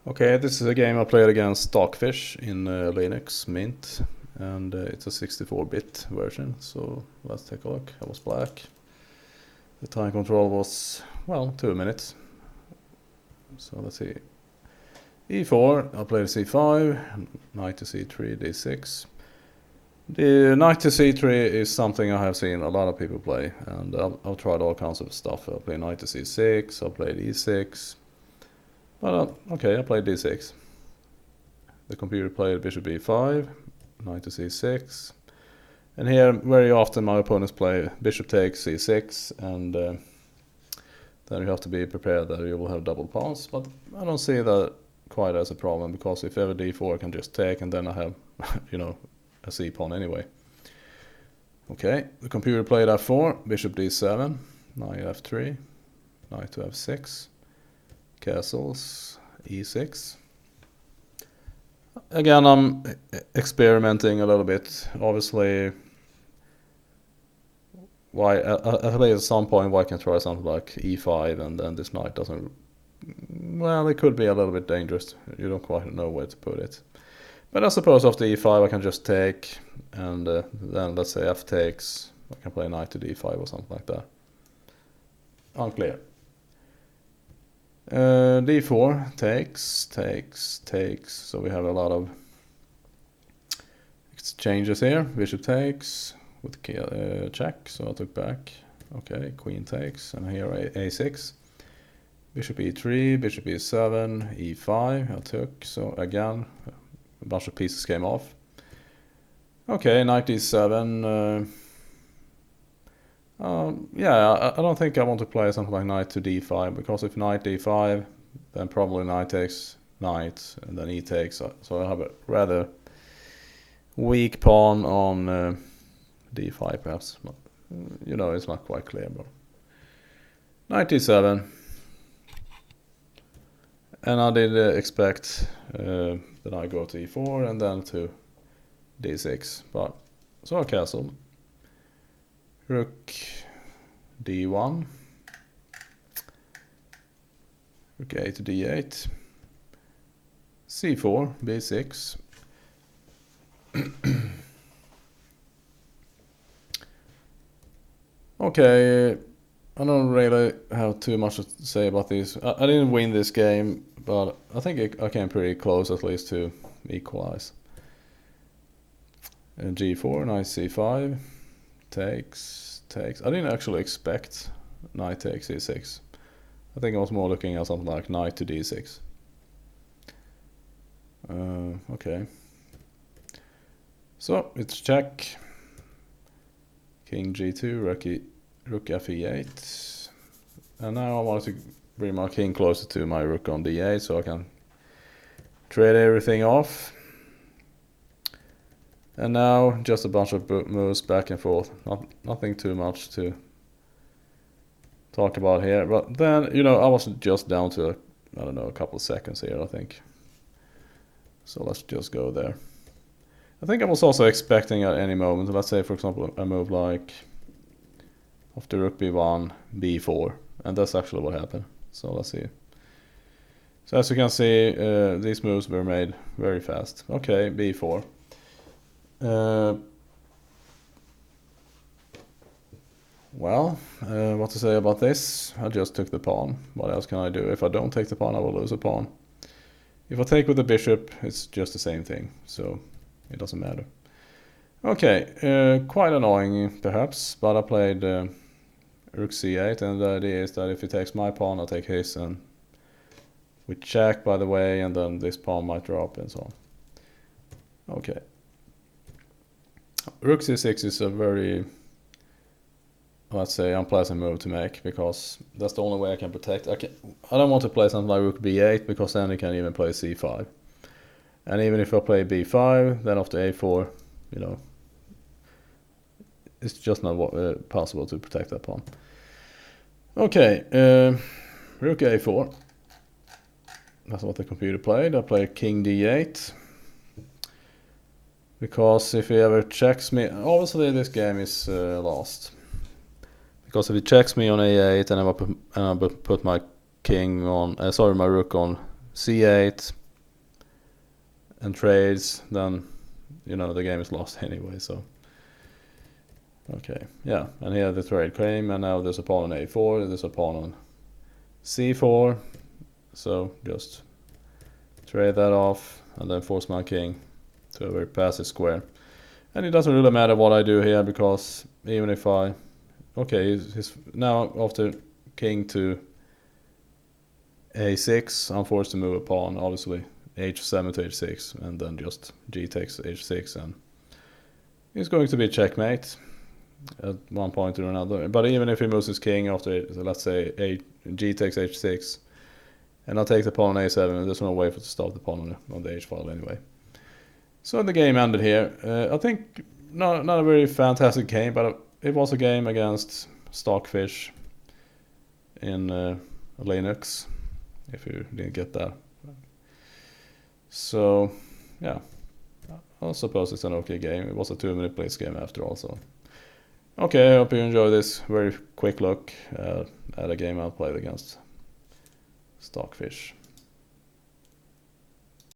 Okay, this is a game I played against Stockfish in Linux Mint, and it's a 64-bit version, so let's take a look. I was black. The time control was, well, 2 minutes. So let's see. E4, I played C5, knight to C3, D6. The knight to C3 is something I have seen a lot of people play, and I've tried all kinds of stuff. I played knight to C6, I played E6. But okay, I played D6. The computer played bishop E5, knight to C6. And here, very often my opponents play bishop takes C6, and then you have to be prepared that you will have double pawns. But I don't see that quite as a problem, because if ever D4 I can just take, and then I have, a C pawn anyway. Okay, the computer played F4, bishop D7, knight F3, knight to F6. Castles, E6. Again, I'm experimenting a little bit. Obviously, at some point I can try something like E5, and then this knight doesn't. Well, it could be a little bit dangerous. You don't quite know where to put it. But I suppose after E5 I can just take, and then let's say F takes. I can play knight to D5 or something like that. Unclear. D4 takes. So we have a lot of exchanges here. Bishop takes with check. So I took back. Okay, queen takes, and here A6. Bishop E3, bishop E7, E5. I took. So again, a bunch of pieces came off. Okay, knight D7. Yeah, I don't think I want to play something like knight to d5, because if knight d5, then probably knight takes knight, and then e takes. So I have a rather weak pawn on d5, perhaps. But, it's not quite clear. But knight d7, and I did expect that I go to e4 and then to d6. But so I castled. Rook d1, rook a to d8, c4, b6. Okay, I don't really have too much to say about these. I didn't win this game, but I think I came pretty close at least to equalize. And g4, knight c5. Takes. I didn't actually expect knight takes e6. I think I was more looking at something like knight to d6. Okay. So it's check. King g2, rook fe8. And now I want to bring my king closer to my rook on d8, so I can trade everything off. And now just a bunch of moves back and forth. Nothing too much to talk about here. But then, I was just down to, a couple of seconds here, I think. So let's just go there. I think I was also expecting at any moment, let's say for example a move like after rook b1, b4. And that's actually what happened. So let's see. So as you can see, these moves were made very fast. Okay, b4. What to say about this? I just took the pawn. What else can I do? If I don't take the pawn, I will lose a pawn. If I take with the bishop, it's just the same thing, so it doesn't matter. Okay, quite annoying perhaps, but I played rook c8, and the idea is that if he takes my pawn, I'll take his, and we check, by the way, and then this pawn might drop and so on. Okay. Rook c6 is a very, let's say, unpleasant move to make, because that's the only way I can protect. I don't want to play something like rook b8, because then he can even play c5. And even if I play b5, then after a4, it's just not possible to protect that pawn. Okay, rook a4. That's what the computer played. I played king d8. Because if he ever checks me, obviously this game is lost. Because if he checks me on a8 and I put my king on, my rook on c8 and trades, then you know the game is lost anyway. So okay, yeah, and here the trade came, and now there's a pawn on a4, there's a pawn on c4, so just trade that off and then force my king to a very passive square. And it doesn't really matter what I do here, because even if I... Okay, he's now after king to a6, I'm forced to move a pawn, obviously h7 to h6, and then just g takes h6, and it's going to be checkmate at one point or another. But even if he moves his king after, let's say, g takes h6, and I'll take the pawn on a7, there's no way for to stop the pawn on the h-file anyway. So the game ended here. I think not a very fantastic game, but it was a game against Stockfish in Linux, if you didn't get that. So yeah, I suppose it's an okay game. It was a 2-minute blitz game after all. So okay, I hope you enjoy this very quick look at a game I played against Stockfish.